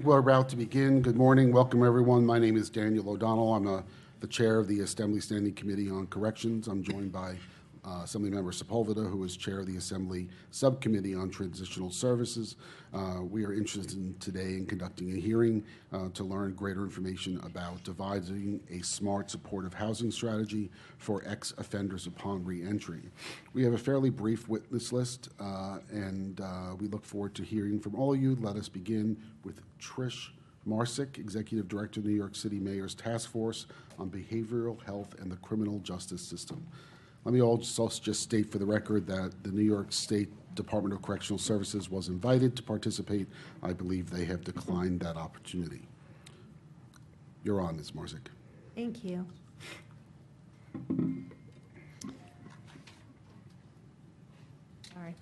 we're about to begin. Good morning. Welcome, everyone. My name is Daniel O'Donnell. I'm the chair of the Assembly Standing Committee on Corrections. I'm joined by Assemblymember Sepulveda, who is chair of the Assembly Subcommittee on Transitional Services. We are interested today in conducting a hearing to learn greater information about devising a smart supportive housing strategy for ex-offenders upon re-entry. We have a fairly brief witness list, and we look forward to hearing from all of you. Let us begin with Trish Marsick, Executive Director of the New York City Mayor's Task Force on Behavioral Health and the Criminal Justice System. Let me also just state for the record that the New York State Department of Correctional Services was invited to participate. I believe they have declined that opportunity. You're on, Ms. Marsick. Thank you. All right.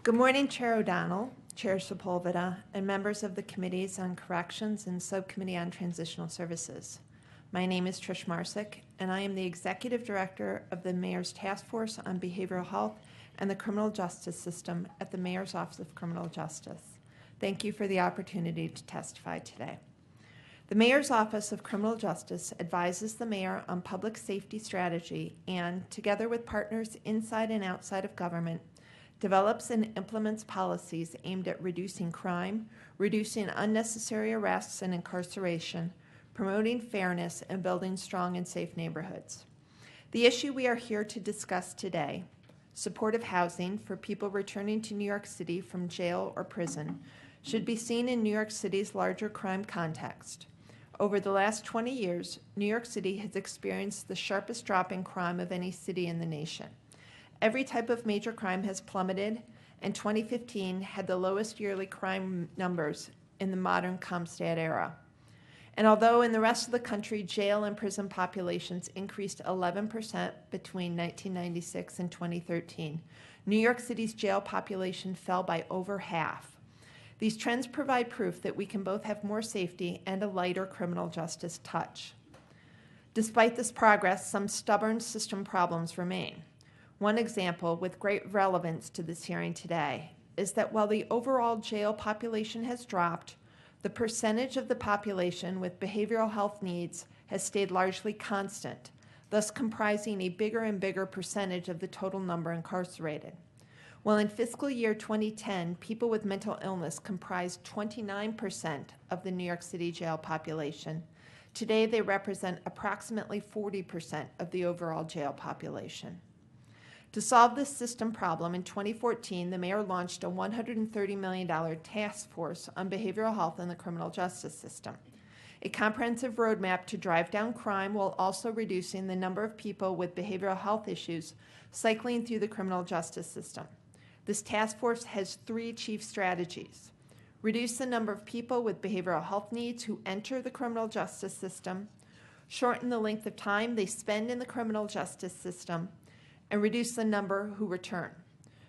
Good morning, Chair O'Donnell, Chair Sepulveda, and members of the Committees on Corrections and Subcommittee on Transitional Services. My name is Trish Marsick, and I am the Executive Director of the Mayor's Task Force on Behavioral Health and the Criminal Justice System at the Mayor's Office of Criminal Justice. Thank you for the opportunity to testify today. The Mayor's Office of Criminal Justice advises the Mayor on public safety strategy and, together with partners inside and outside of government, develops and implements policies aimed at reducing crime, reducing unnecessary arrests and incarceration, promoting fairness, and building strong and safe neighborhoods. The issue we are here to discuss today, supportive housing for people returning to New York City from jail or prison, should be seen in New York City's larger crime context. Over the last 20 years, New York City has experienced the sharpest drop in crime of any city in the nation. Every type of major crime has plummeted, and 2015 had the lowest yearly crime numbers in the modern CompStat era. And although in the rest of the country, jail and prison populations increased 11% between 1996 and 2013, New York City's jail population fell by over half. These trends provide proof that we can both have more safety and a lighter criminal justice touch. Despite this progress, some stubborn system problems remain. One example with great relevance to this hearing today is that while the overall jail population has dropped, the percentage of the population with behavioral health needs has stayed largely constant, thus comprising a bigger and bigger percentage of the total number incarcerated. While in fiscal year 2010, people with mental illness comprised 29% of the New York City jail population, today they represent approximately 40% of the overall jail population. To solve this system problem, in 2014, the mayor launched a $130 million task force on behavioral health in the criminal justice system, a comprehensive roadmap to drive down crime while also reducing the number of people with behavioral health issues cycling through the criminal justice system. This task force has three chief strategies: reduce the number of people with behavioral health needs who enter the criminal justice system, shorten the length of time they spend in the criminal justice system, and reduce the number who return.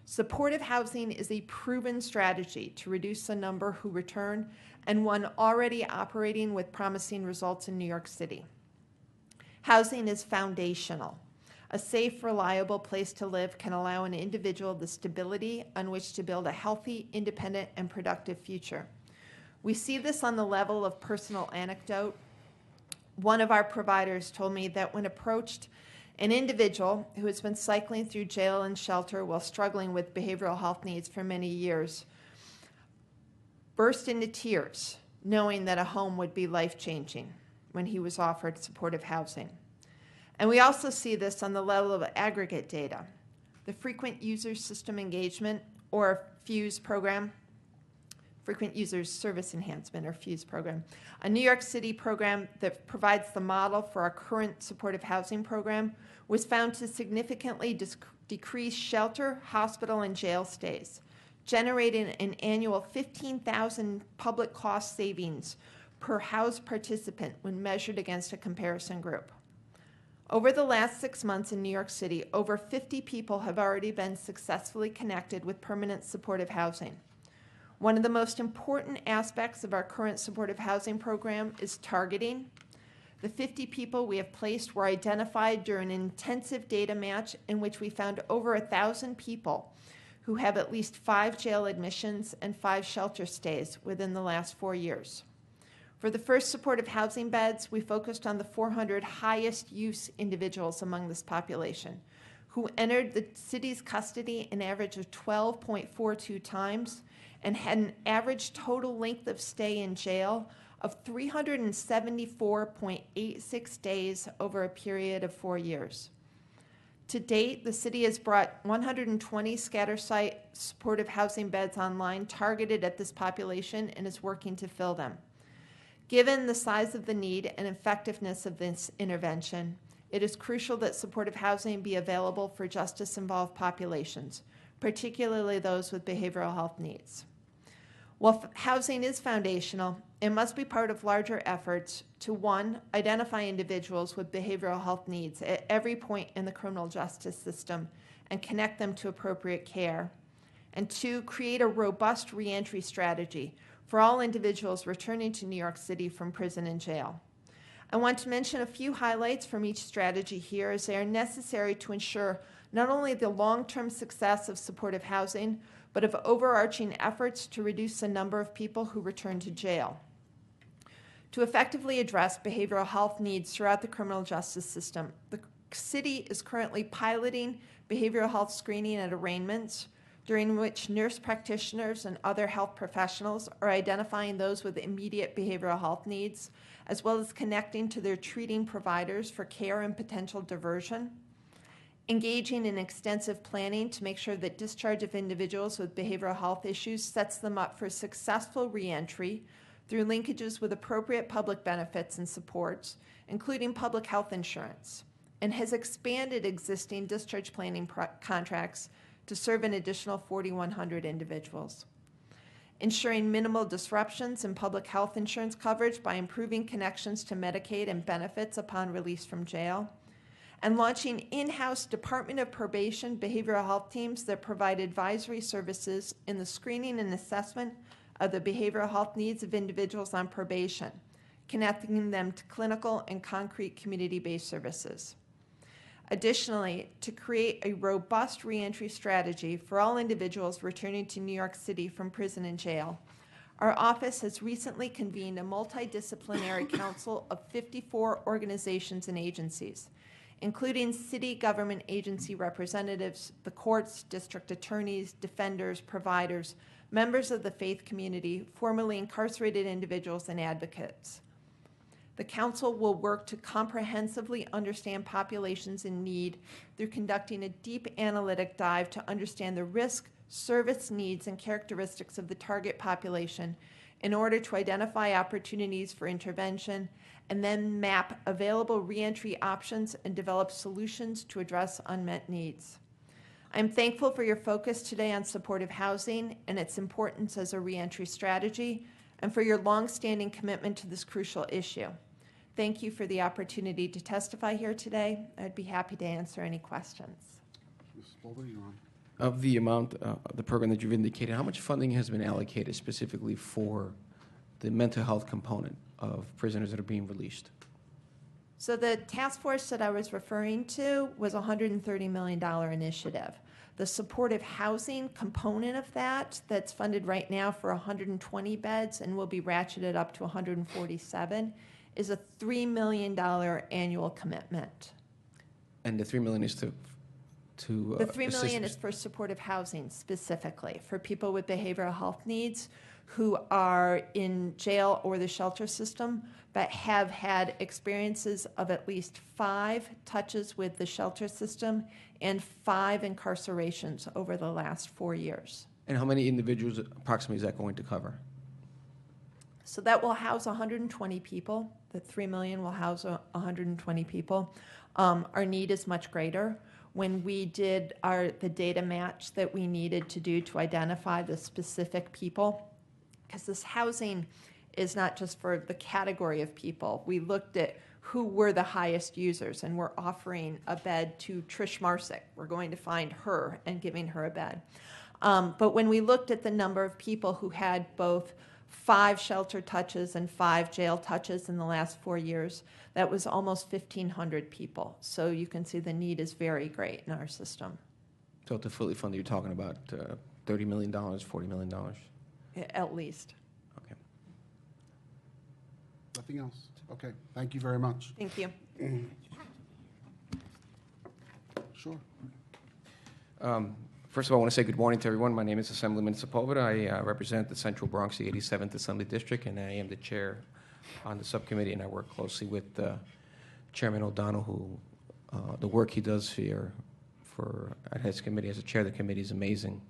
Supportive housing is a proven strategy to reduce the number who return, and one already operating with promising results in New York City. Housing is foundational. A safe, reliable place to live can allow an individual the stability on which to build a healthy, independent, and productive future. We see this on the level of personal anecdote. One of our providers told me that when approached, an individual who has been cycling through jail and shelter while struggling with behavioral health needs for many years burst into tears, knowing that a home would be life-changing when he was offered supportive housing. And we also see this on the level of aggregate data. The Frequent User System Engagement, or FUSE program, Frequent Users Service Enhancement, or FUSE program, a New York City program that provides the model for our current supportive housing program, was found to significantly decrease shelter, hospital, and jail stays, generating an annual 15,000 public cost savings per housed participant when measured against a comparison group. Over the last 6 months in New York City, over 50 people have already been successfully connected with permanent supportive housing. One of the most important aspects of our current supportive housing program is targeting. The 50 people we have placed were identified during an intensive data match in which we found over 1,000 people who have at least 5 jail admissions and 5 shelter stays within the last 4 years. For the first supportive housing beds, we focused on the 400 highest use individuals among this population, who entered the city's custody an average of 12.42 times and had an average total length of stay in jail of 374.86 days over a period of 4 years. To date, the city has brought 120 scatter site supportive housing beds online targeted at this population and is working to fill them. Given the size of the need and effectiveness of this intervention, it is crucial that supportive housing be available for justice-involved populations, particularly those with behavioral health needs. While housing is foundational, it must be part of larger efforts to, 1, identify individuals with behavioral health needs at every point in the criminal justice system and connect them to appropriate care, and 2, create a robust reentry strategy for all individuals returning to New York City from prison and jail. I want to mention a few highlights from each strategy here, as they are necessary to ensure not only the long-term success of supportive housing, but of overarching efforts to reduce the number of people who return to jail. To effectively address behavioral health needs throughout the criminal justice system, the city is currently piloting behavioral health screening at arraignments, during which nurse practitioners and other health professionals are identifying those with immediate behavioral health needs, as well as connecting to their treating providers for care and potential diversion. Engaging in extensive planning to make sure that discharge of individuals with behavioral health issues sets them up for successful reentry through linkages with appropriate public benefits and supports, including public health insurance, and has expanded existing discharge planning contracts to serve an additional 4,100 individuals. Ensuring minimal disruptions in public health insurance coverage by improving connections to Medicaid and benefits upon release from jail, and launching in-house Department of Probation behavioral health teams that provide advisory services in the screening and assessment of the behavioral health needs of individuals on probation, connecting them to clinical and concrete community-based services. Additionally, to create a robust reentry strategy for all individuals returning to New York City from prison and jail, our office has recently convened a multidisciplinary council of 54 organizations and agencies, including city government agency representatives, the courts, district attorneys, defenders, providers, members of the faith community, formerly incarcerated individuals, and advocates. The council will work to comprehensively understand populations in need through conducting a deep analytic dive to understand the risk, service needs, and characteristics of the target population in order to identify opportunities for intervention and then map available reentry options and develop solutions to address unmet needs. I'm thankful for your focus today on supportive housing and its importance as a reentry strategy, and for your longstanding commitment to this crucial issue. Thank you for the opportunity to testify here today. I'd be happy to answer any questions. Ms. Spaulding, you're on. Of the amount, the program that you've indicated, how much funding has been allocated specifically for the mental health component of prisoners that are being released? So the task force that I was referring to was a $130 million initiative. The supportive housing component of that, that's funded right now for 120 beds and will be ratcheted up to 147, is a $3 million annual commitment. And the $3 million is to The $3 million is for supportive housing specifically, for people with behavioral health needs who are in jail or the shelter system, but have had experiences of at least 5 touches with the shelter system and 5 incarcerations over the last 4 years. And how many individuals approximately is that going to cover? So that will house 120 people. The $3 million will house 120 people. Our need is much greater. When we did the data match that we needed to do to identify the specific people, because this housing is not just for the category of people. We looked at who were the highest users, and we're offering a bed to Trish Marsick. We're going to find her and giving her a bed. But when we looked at the number of people who had both 5 shelter touches and 5 jail touches in the last 4 years, that was almost 1,500 people. So you can see the need is very great in our system. So to fully fund, you're talking about $30 million, $40 million? At least. Okay. Nothing else? Okay, thank you very much. Thank you. Sure. First of all, I want to say good morning to everyone. My name is Assemblyman Sepulveda. I represent the Central Bronx, the 87th Assembly District, and I am the chair on the subcommittee, and I work closely with Chairman O'Donnell, who the work he does here at his committee as a chair of the committee is amazing.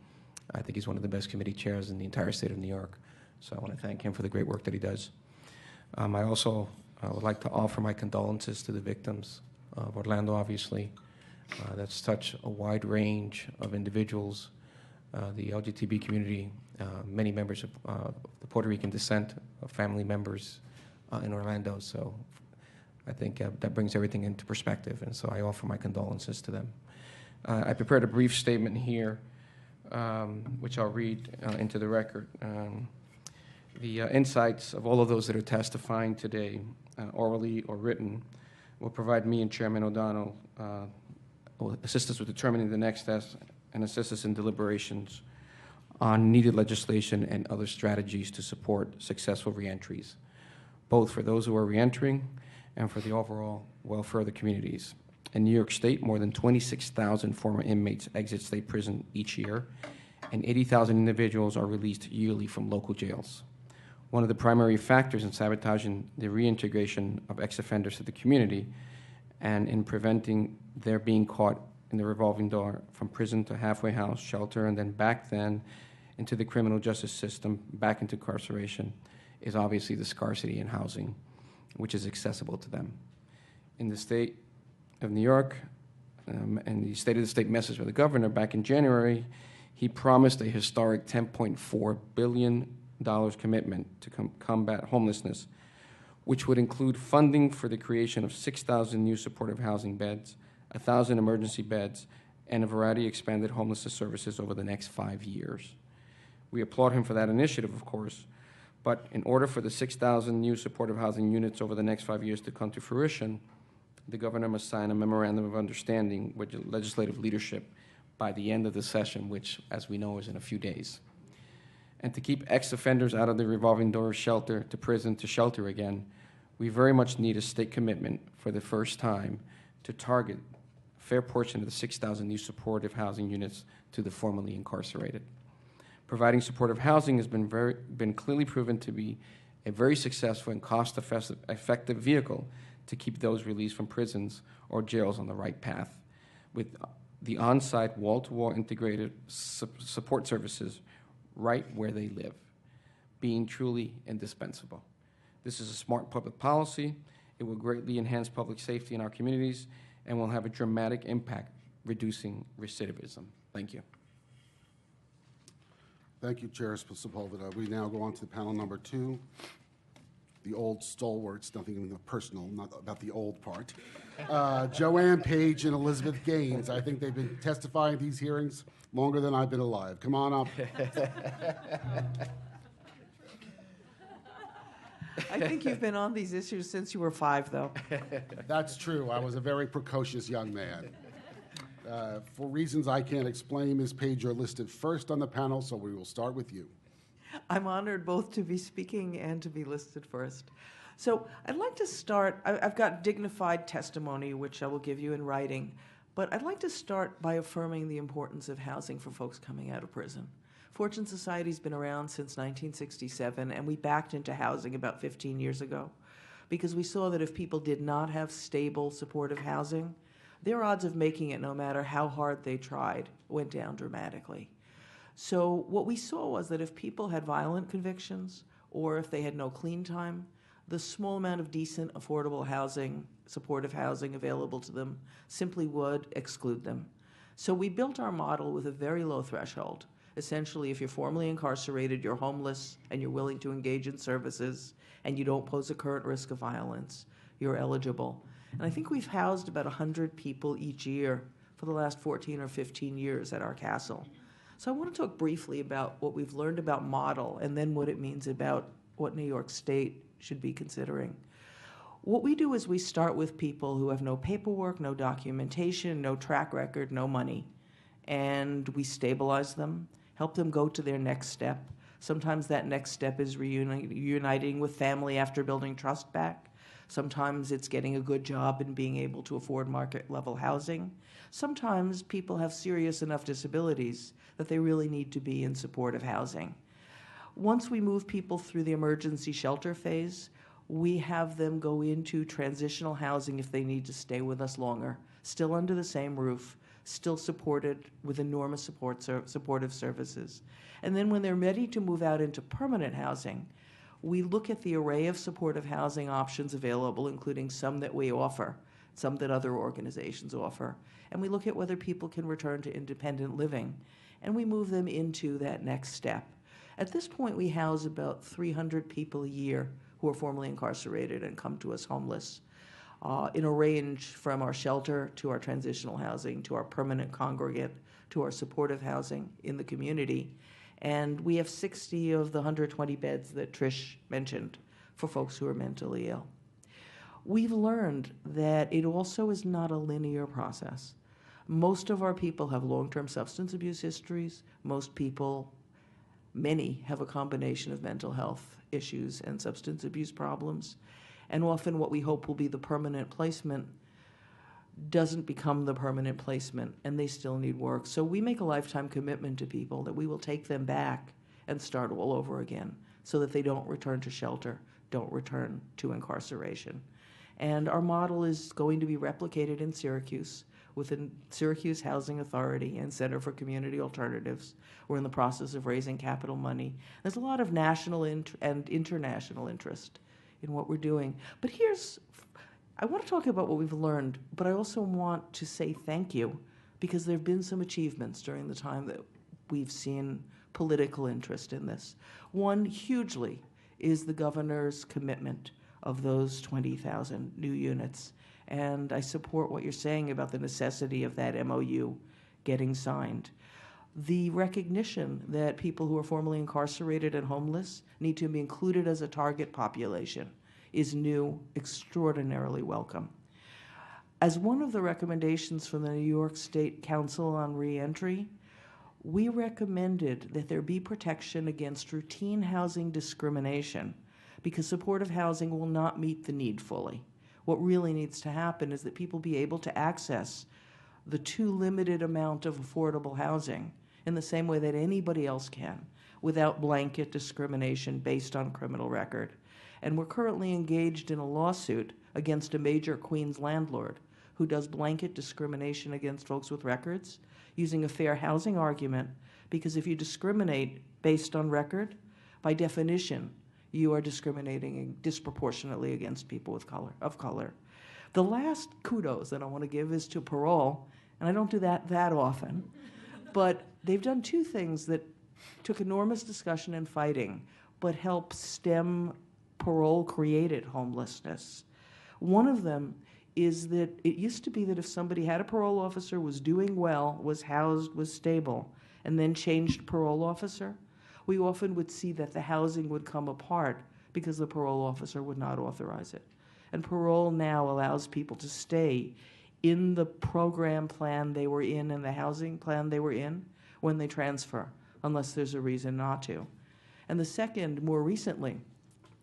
I think he's one of the best committee chairs in the entire state of New York. So I want to thank him for the great work that he does. I also would like to offer my condolences to the victims of Orlando, obviously. That's such a wide range of individuals, the LGBT community, many members of the Puerto Rican descent, family members in Orlando. So I think that brings everything into perspective, and so I offer my condolences to them. I prepared a brief statement here, which I'll read into the record. The insights of all of those that are testifying today, orally or written, will provide me and Chairman O'Donnell, will assist us with determining the next steps and assist us in deliberations on needed legislation and other strategies to support successful reentries, both for those who are reentering and for the overall welfare of the communities. In New York State, more than 26,000 former inmates exit state prison each year, and 80,000 individuals are released yearly from local jails. One of the primary factors in sabotaging the reintegration of ex-offenders to the community and in preventing their being caught in the revolving door from prison to halfway house, shelter, and then into the criminal justice system, back into incarceration, is obviously the scarcity in housing, which is accessible to them. In the state of New York, and the State of the State message of the governor back in January, he promised a historic $10.4 billion commitment to combat homelessness, which would include funding for the creation of 6,000 new supportive housing beds, 1,000 emergency beds, and a variety of expanded homelessness services over the next 5 years. We applaud him for that initiative, of course, but in order for the 6,000 new supportive housing units over the next 5 years to come to fruition, the governor must sign a memorandum of understanding with the legislative leadership by the end of the session, which, as we know, is in a few days. And to keep ex-offenders out of the revolving door of shelter to prison to shelter again, we very much need a state commitment for the first time to target a fair portion of the 6,000 new supportive housing units to the formerly incarcerated. Providing supportive housing has been clearly proven to be a very successful and cost-effective vehicle to keep those released from prisons or jails on the right path, with the on-site, wall-to-wall integrated support services right where they live, being truly indispensable. This is a smart public policy. It will greatly enhance public safety in our communities and will have a dramatic impact reducing recidivism. Thank you. Thank you, Chair Sepulveda. We now go on to panel number 2. The old stalwarts, nothing even personal, not about the old part. Joanne Page and Elizabeth Gaines. I think they've been testifying at these hearings longer than I've been alive. Come on up. I think you've been on these issues since you were 5, though. That's true. I was a very precocious young man. For reasons I can't explain, Ms. Page, you're listed first on the panel, so we will start with you. I'm honored both to be speaking and to be listed first. So I'd like to start, I've got dignified testimony, which I will give you in writing, but I'd like to start by affirming the importance of housing for folks coming out of prison. Fortune Society's been around since 1967, and we backed into housing about 15 years ago because we saw that if people did not have stable, supportive housing, their odds of making it, no matter how hard they tried, went down dramatically. So what we saw was that if people had violent convictions or if they had no clean time, the small amount of decent, affordable housing, supportive housing available to them simply would exclude them. So we built our model with a very low threshold. Essentially, if you're formerly incarcerated, you're homeless, and you're willing to engage in services, and you don't pose a current risk of violence, you're eligible. And I think we've housed about 100 people each year for the last 14 or 15 years at our castle. So I want to talk briefly about what we've learned about model and then what it means about what New York State should be considering. What we do is we start with people who have no paperwork, no documentation, no track record, no money. and we stabilize them, help them go to their next step. Sometimes that next step is reuniting with family after building trust back. Sometimes it's getting a good job and being able to afford market-level housing. Sometimes people have serious enough disabilities that they really need to be in supportive housing. Once we move people through the emergency shelter phase, we have them go into transitional housing if they need to stay with us longer, still under the same roof, still supported with enormous supportive services. And then when they're ready to move out into permanent housing, we look at the array of supportive housing options available, including some that we offer, some that other organizations offer, and we look at whether people can return to independent living, and we move them into that next step. At this point, we house about 300 people a year who are formerly incarcerated and come to us homeless, in a range from our shelter to our transitional housing to our permanent congregate to our supportive housing in the community. And we have 60 of the 120 beds that Trish mentioned for folks who are mentally ill. We've learned that it also is not a linear process. Most of our people have long-term substance abuse histories. Many have a combination of mental health issues and substance abuse problems. And often what we hope will be the permanent placement doesn't become the permanent placement, and they still need work. So we make a lifetime commitment to people that we will take them back and start all over again so that they don't return to shelter, don't return to incarceration. And our model is going to be replicated in Syracuse with the Syracuse Housing Authority and Center for Community Alternatives. We're in the process of raising capital money. There's a lot of national and international interest in what we're doing. But I want to talk about what we've learned, but I also want to say thank you, because there have been some achievements during the time that we've seen political interest in this. One, hugely, is the governor's commitment of those 20,000 new units. And I support what you're saying about the necessity of that MOU getting signed. The recognition that people who are formerly incarcerated and homeless need to be included as a target population is new, extraordinarily welcome. As one of the recommendations from the New York State Council on Reentry, we recommended that there be protection against routine housing discrimination, because supportive housing will not meet the need fully. What really needs to happen is that people be able to access the too limited amount of affordable housing in the same way that anybody else can, without blanket discrimination based on criminal record. And we're currently engaged in a lawsuit against a major Queens landlord who does blanket discrimination against folks with records, using a fair housing argument, because if you discriminate based on record, by definition, you are discriminating disproportionately against people of color. The last kudos that I want to give is to parole, and I don't do that often, but they've done two things that took enormous discussion and fighting, but help stem parole-created homelessness. One of them is that it used to be that if somebody had a parole officer, was doing well, was housed, was stable, and then changed parole officer, we often would see that the housing would come apart because the parole officer would not authorize it. And parole now allows people to stay in the program plan they were in and the housing plan they were in when they transfer, unless there's a reason not to. And the second, more recently,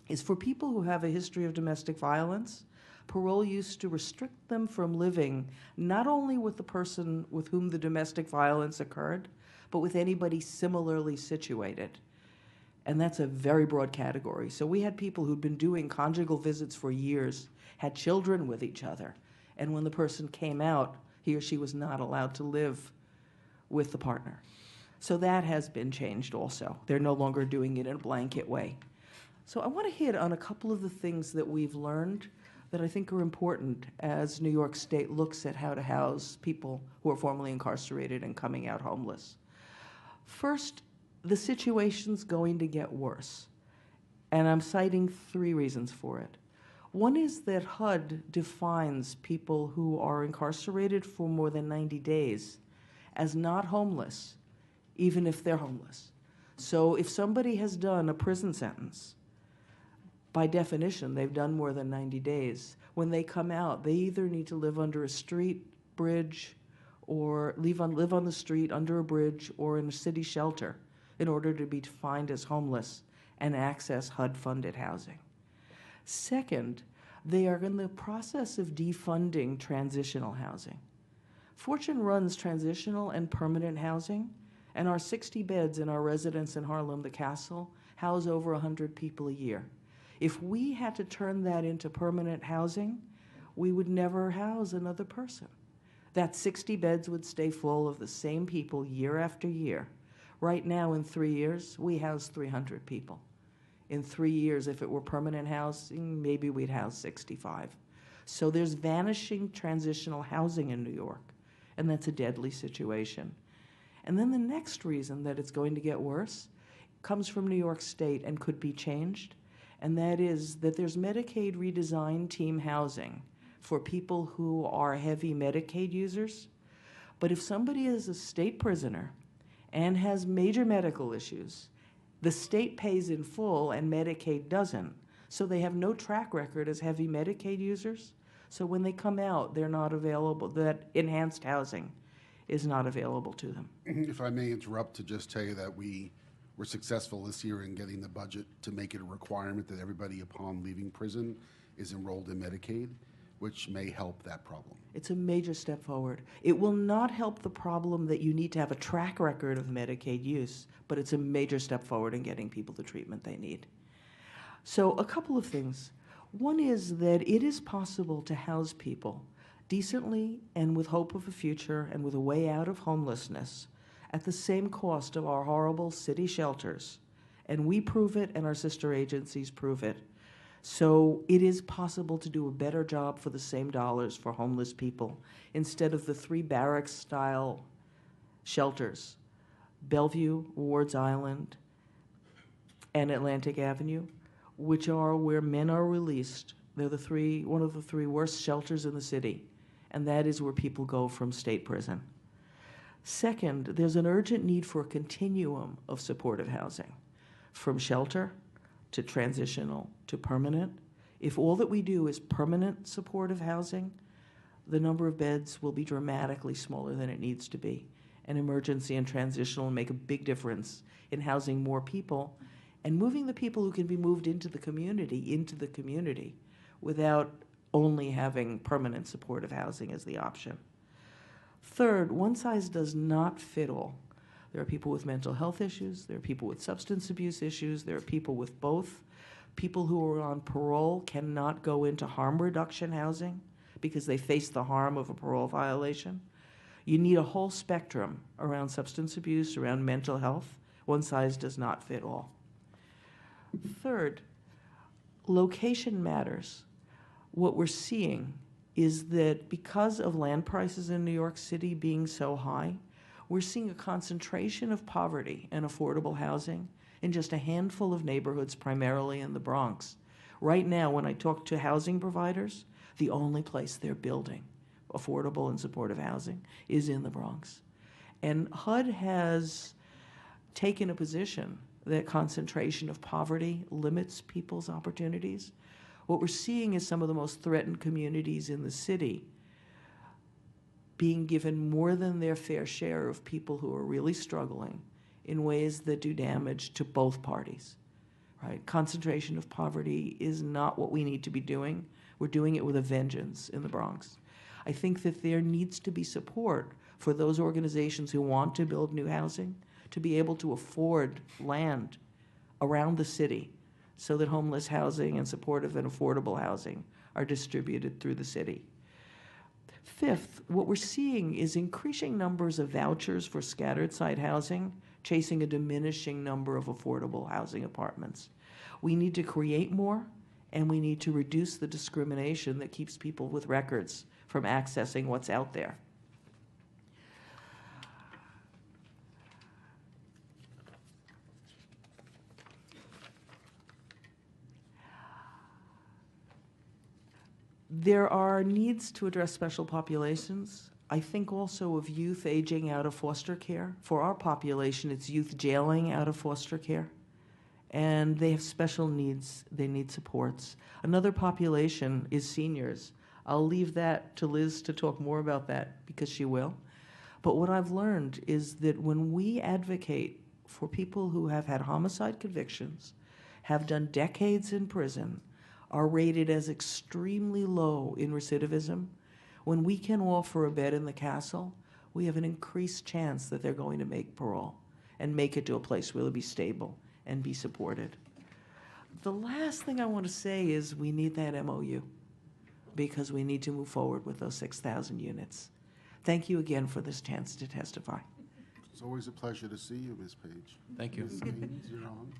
is for people who have a history of domestic violence. Parole used to restrict them from living not only with the person with whom the domestic violence occurred, but with anybody similarly situated. And that's a very broad category. So we had people who'd been doing conjugal visits for years, had children with each other, and when the person came out, he or she was not allowed to live with the partner. So that has been changed also. They're no longer doing it in a blanket way. So I want to hit on a couple of the things that we've learned that I think are important as New York State looks at how to house people who are formerly incarcerated and coming out homeless. First, the situation's going to get worse, and I'm citing three reasons for it. One is that HUD defines people who are incarcerated for more than 90 days as not homeless, even if they're homeless. So if somebody has done a prison sentence, by definition, they've done more than 90 days. When they come out, they either need to live under a street, bridge, or live on the street, under a bridge, or in a city shelter in order to be defined as homeless and access HUD-funded housing. Second, they are in the process of defunding transitional housing. Fortune runs transitional and permanent housing, and our 60 beds in our residence in Harlem, the Castle, house over 100 people a year. If we had to turn that into permanent housing, we would never house another person. That 60 beds would stay full of the same people year after year. Right now, in 3 years, we house 300 people. In 3 years, if it were permanent housing, maybe we'd house 65. So there's vanishing transitional housing in New York, and that's a deadly situation. And then the next reason that it's going to get worse comes from New York State and could be changed, and that is that there's Medicaid redesign team housing for people who are heavy Medicaid users. But if somebody is a state prisoner and has major medical issues, the state pays in full and Medicaid doesn't. So they have no track record as heavy Medicaid users. So when they come out, they're not available. That enhanced housing is not available to them. If I may interrupt to just tell you that we were successful this year in getting the budget to make it a requirement that everybody upon leaving prison is enrolled in Medicaid, which may help that problem. It's a major step forward. It will not help the problem that you need to have a track record of Medicaid use, but it's a major step forward in getting people the treatment they need. So a couple of things. One is that it is possible to house people decently and with hope of a future and with a way out of homelessness at the same cost of our horrible city shelters. And we prove it, and our sister agencies prove it. So it is possible to do a better job for the same dollars for homeless people instead of the 3 barracks-style shelters, Bellevue, Ward's Island, and Atlantic Avenue, which are where men are released. They're one of the 3 worst shelters in the city, and that is where people go from state prison. Second, there's an urgent need for a continuum of supportive housing, from shelter to transitional to permanent. If all that we do is permanent supportive housing, the number of beds will be dramatically smaller than it needs to be. And emergency and transitional will make a big difference in housing more people and moving the people who can be moved into the community without only having permanent supportive housing as the option. Third, one size does not fit all. There are people with mental health issues, there are people with substance abuse issues, there are people with both. People who are on parole cannot go into harm reduction housing because they face the harm of a parole violation. You need a whole spectrum around substance abuse, around mental health. One size does not fit all. Third, location matters. What we're seeing is that because of land prices in New York City being so high, we're seeing a concentration of poverty and affordable housing in just a handful of neighborhoods, primarily in the Bronx. Right now, when I talk to housing providers, the only place they're building affordable and supportive housing is in the Bronx. And HUD has taken a position that concentration of poverty limits people's opportunities. What we're seeing is some of the most threatened communities in the city being given more than their fair share of people who are really struggling in ways that do damage to both parties, right? Concentration of poverty is not what we need to be doing. We're doing it with a vengeance in the Bronx. I think that there needs to be support for those organizations who want to build new housing to be able to afford land around the city so that homeless housing and supportive and affordable housing are distributed through the city. Fifth, what we're seeing is increasing numbers of vouchers for scattered site housing, chasing a diminishing number of affordable housing apartments. We need to create more, and we need to reduce the discrimination that keeps people with records from accessing what's out there. There are needs to address special populations. I think also of youth aging out of foster care. For our population, it's youth jailing out of foster care. And they have special needs. They need supports. Another population is seniors. I'll leave that to Liz to talk more about that because she will. But what I've learned is that when we advocate for people who have had homicide convictions, have done decades in prison, are rated as extremely low in recidivism, when we can offer a bed in the castle, we have an increased chance that they're going to make parole and make it to a place where they'll be stable and be supported. The last thing I want to say is we need that MOU because we need to move forward with those 6,000 units. Thank you again for this chance to testify. It's always a pleasure to see you, Ms. Page. Thank you. Ms. Haynes, you're on.